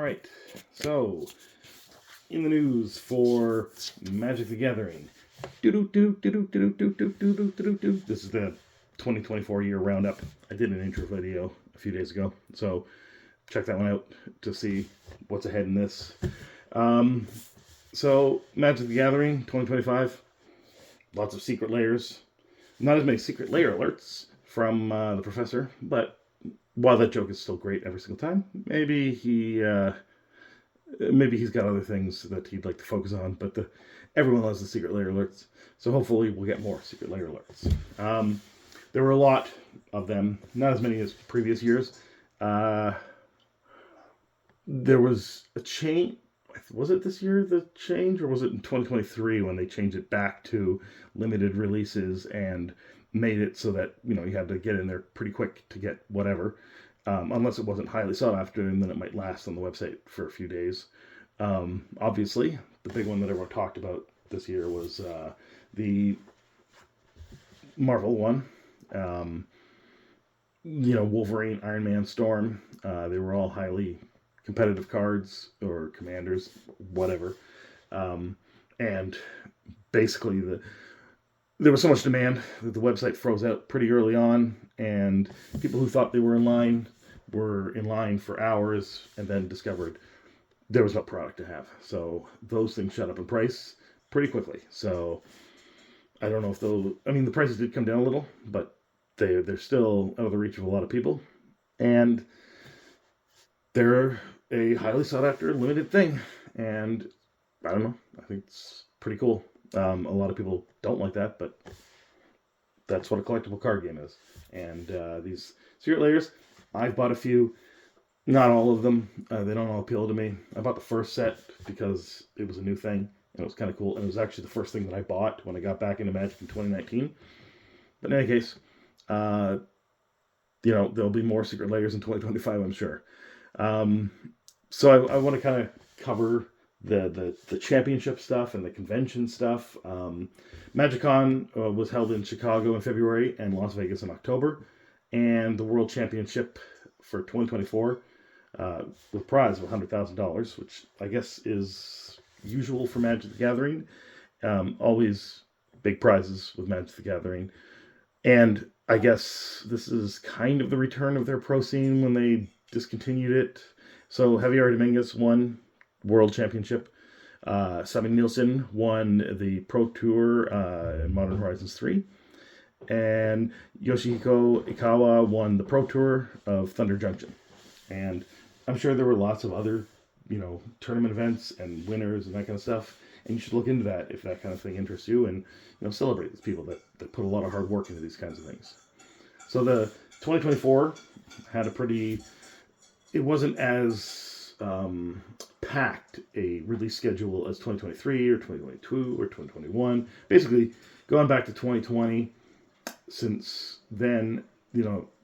right, so in the news for Magic the Gathering. This is the 2024 year roundup. I did an intro video a few days ago, so check that one out to see what's ahead in this. So Magic the Gathering 2025, lots of secret layers. Not as many secret layer alerts from the professor, but while that joke is still great every single time, maybe he's got other things that he'd like to focus on. But everyone loves the secret layer alerts, so hopefully we'll get more secret layer alerts. There were a lot of them, not as many as previous years. There was a change. Was it this year, the change, or was it in 2023 when they changed it back to limited releases and made it so that, you had to get in there pretty quick to get whatever, unless it wasn't highly sought after, and then it might last on the website for a few days. Obviously, the big one that everyone talked about this year was the Marvel one. Wolverine, Iron Man, Storm. They were all highly competitive cards or commanders, whatever. And basically there was so much demand that the website froze out pretty early on, and people who thought they were in line for hours and then discovered there was no product to have. So those things shot up in price pretty quickly. So I don't know if the prices did come down a little, but they're still out of the reach of a lot of people. And they're a highly sought after limited thing, and I don't know, I think it's pretty cool. A lot of people don't like that, but that's what a collectible card game is. And these secret layers, I've bought a few, not all of them. They don't all appeal to me. I bought the first set because it was a new thing and it was kind of cool, and it was actually the first thing that I bought when I got back into Magic in 2019. But in any case, there'll be more secret layers in 2025, I'm sure. So I want to kind of cover the championship stuff and the convention stuff. MagicCon was held in Chicago in February and Las Vegas in October, and the World Championship for 2024 with a prize of $100,000, which I guess is usual for Magic the Gathering. Always big prizes with Magic the Gathering, and I guess this is kind of the return of their pro scene when they discontinued it. So Javier Dominguez won World Championship. Simon Nielsen won the Pro Tour in Modern Horizons 3. And Yoshihiko Ikawa won the Pro Tour of Thunder Junction. And I'm sure there were lots of other, tournament events and winners and that kind of stuff. And you should look into that if that kind of thing interests you, and celebrate these people that put a lot of hard work into these kinds of things. So the 2024 had it wasn't as packed a release schedule as 2023 or 2022 or 2021. Basically, going back to 2020, since then,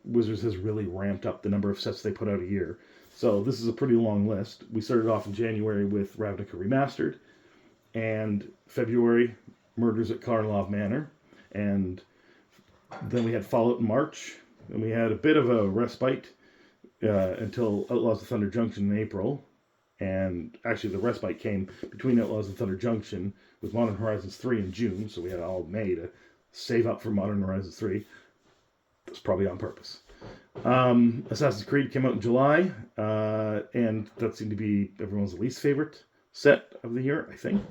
Wizards has really ramped up the number of sets they put out a year. So this is a pretty long list. We started off in January with Ravnica Remastered, and February, Murders at Karlov Manor, and then we had Fallout in March, and we had a bit of a respite until Outlaws of Thunder Junction in April. And actually the respite came between Outlaws and Thunder Junction with Modern Horizons 3 in June, so we had all May to save up for Modern Horizons 3. That's probably on purpose. Assassin's Creed came out in July, and that seemed to be everyone's least favorite set of the year, I think.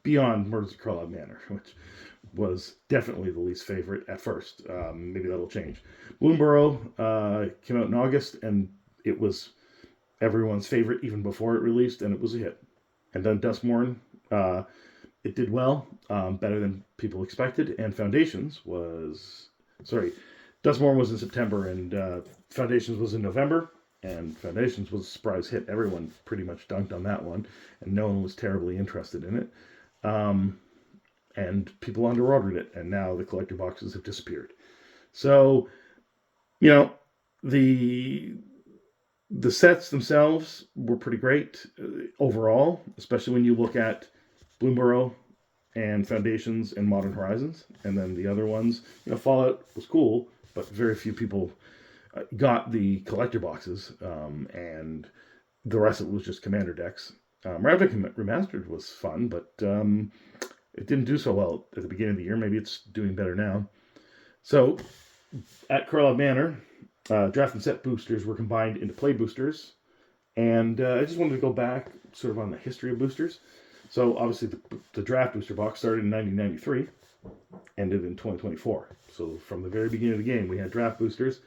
Beyond Murders at Karlov Manor, which was definitely the least favorite at first. Maybe that'll change. Bloomburrow came out in August, and it was everyone's favorite even before it released, and it was a hit. And then Duskmourn, it did well, better than people expected, and Duskmourn was in September, and Foundations was in November, and Foundations was a surprise hit. Everyone pretty much dunked on that one, and no one was terribly interested in it. And people underordered it, and now the collector boxes have disappeared. So, the sets themselves were pretty great overall, especially when you look at Bloomburrow and Foundations and Modern Horizons, and then the other ones. Fallout was cool, but very few people got the collector boxes, and the rest of it was just Commander decks. Ravnica Remastered was fun, but it didn't do so well at the beginning of the year. Maybe it's doing better now. So at Karlov Manor, draft and set boosters were combined into play boosters. And I just wanted to go back sort of on the history of boosters. So obviously the draft booster box started in 1993, ended in 2024. So from the very beginning of the game, we had draft boosters,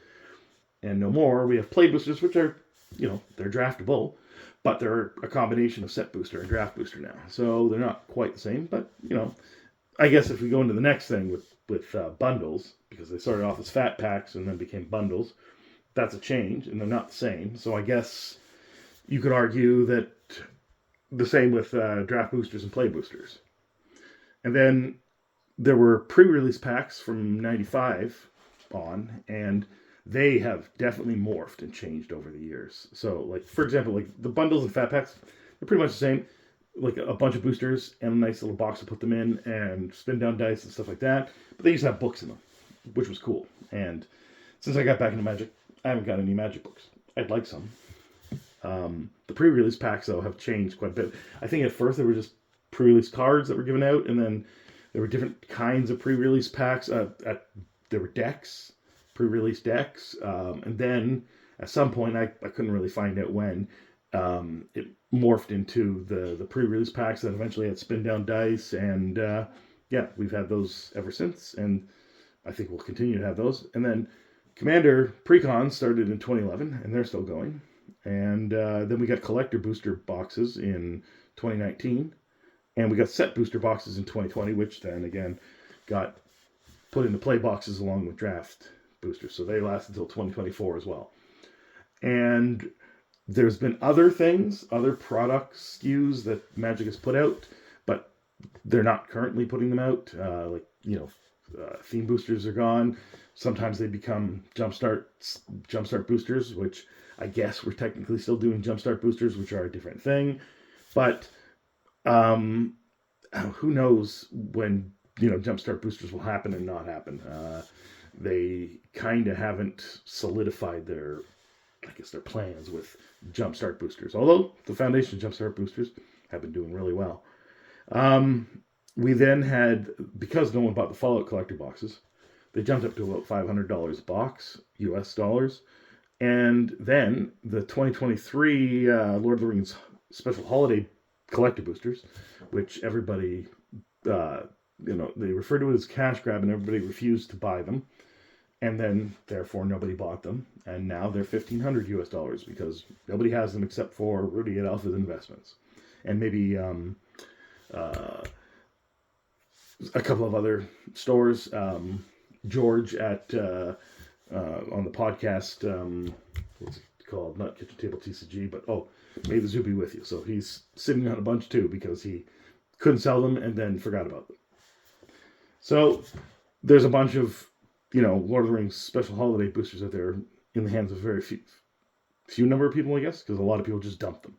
and no more. We have play boosters, which are, they're draftable, but they're a combination of set booster and draft booster now. So they're not quite the same, but I guess if we go into the next thing with bundles, because they started off as fat packs and then became bundles, that's a change, and they're not the same. So I guess you could argue that the same with draft boosters and play boosters. And then there were pre-release packs from 95 on, and they have definitely morphed and changed over the years. So, like, for example, like the bundles and fat packs, they're pretty much the same. Like a bunch of boosters and a nice little box to put them in and spin down dice and stuff like that. But they used to have books in them, which was cool. And since I got back into Magic, I haven't got any Magic books. I'd like some. The pre-release packs, though, have changed quite a bit. I think at first they were just pre-release cards that were given out, and then there were different kinds of pre-release packs. There were decks, pre-release decks, and then at some point, I couldn't really find out when, it morphed into the pre-release packs that eventually had spin-down dice, and yeah, we've had those ever since, and I think we'll continue to have those. And then Commander Precon started in 2011, and they're still going. And then we got collector booster boxes in 2019. And we got set booster boxes in 2020, which then again got put into play boxes along with draft boosters. So they last until 2024 as well. And there's been other things, other product SKUs that Magic has put out, but they're not currently putting them out. Theme boosters are gone. Sometimes they become jumpstart boosters, which I guess we're technically still doing jumpstart boosters, which are a different thing. But who knows when jumpstart boosters will happen and not happen. They kind of haven't solidified their plans with jumpstart boosters. Although the Foundation jumpstart boosters have been doing really well. We then had, because no one bought the Fallout collector boxes, they jumped up to about $500 a box, US dollars. And then the 2023 Lord of the Rings special holiday collector boosters, which everybody, they refer to it as cash grab, and everybody refused to buy them. And then, therefore, nobody bought them. And now they're $1,500 US dollars because nobody has them except for Rudy at Alpha's Investments. And maybe a couple of other stores. George at on the podcast, what's it called? Not Kitchen Table TCG, but May the Zoo be with you. So he's sitting on a bunch too because he couldn't sell them and then forgot about them. So there's a bunch of Lord of the Rings special holiday boosters out there in the hands of very few number of people, I guess, because a lot of people just dump them,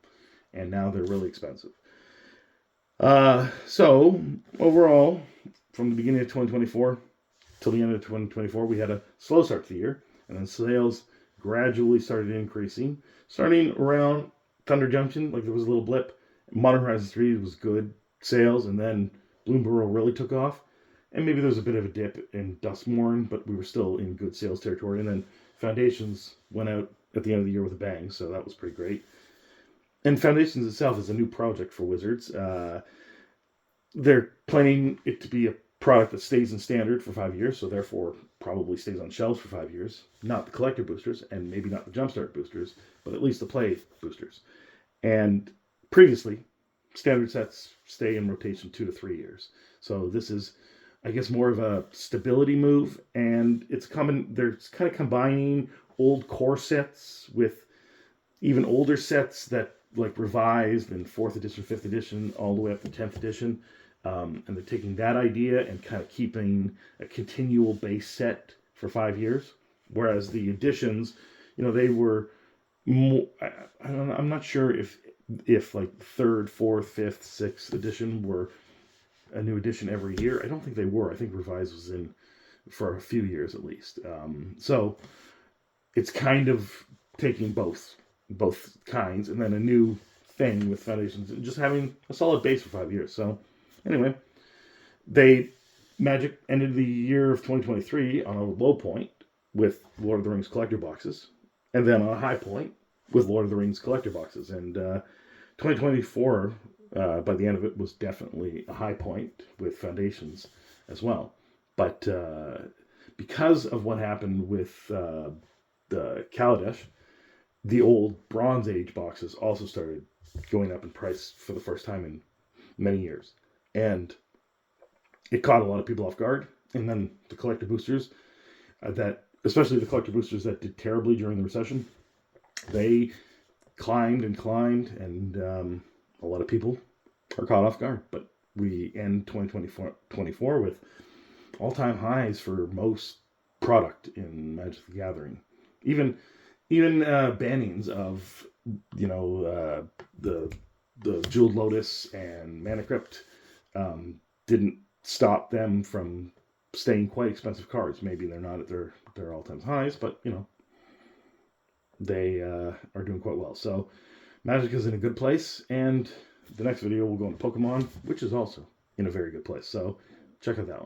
and now they're really expensive. So overall, from the beginning of 2024 till the end of 2024, we had a slow start to the year, and then sales gradually started increasing, starting around Thunder Junction. Like there was a little blip. Modern Horizons 3 was good sales, and then Bloomburrow really took off. And maybe there was a bit of a dip in Duskmorn, but we were still in good sales territory. And then Foundations went out at the end of the year with a bang, so that was pretty great. And Foundations itself is a new project for Wizards. They're planning it to be a product that stays in standard for 5 years, so therefore probably stays on shelves for 5 years. Not the collector boosters, and maybe not the jumpstart boosters, but at least the play boosters. And previously, standard sets stay in rotation 2 to 3 years. So this is, I guess, more of a stability move, and they're kind of combining old core sets with even older sets that like revised in 4th edition, 5th edition, all the way up to 10th edition. And they're taking that idea and kind of keeping a continual base set for 5 years. Whereas the editions, they were more, I'm not sure if like 3rd, 4th, 5th, 6th edition were a new edition every year. I don't think they were. I think Revised was in for a few years at least. So it's kind of taking both both kinds, and then a new thing with Foundations, and just having a solid base for 5 years. So anyway, they Magic ended the year of 2023 on a low point with Lord of the Rings collector boxes, and then on a high point with Lord of the Rings collector boxes. And 2024, by the end of it, was definitely a high point with Foundations as well. But because of what happened with the Kaladesh, the old Bronze Age boxes also started going up in price for the first time in many years. And it caught a lot of people off guard. And then the collector boosters, especially the collector boosters that did terribly during the recession, they climbed and climbed, and a lot of people are caught off guard. But we end 2024 with all-time highs for most product in Magic the Gathering. Even bannings of the Jeweled Lotus and Mana Crypt didn't stop them from staying quite expensive cards. Maybe they're not at their all-time highs, but they are doing quite well. So Magic is in a good place, and the next video will go into Pokemon, which is also in a very good place. So check out that one.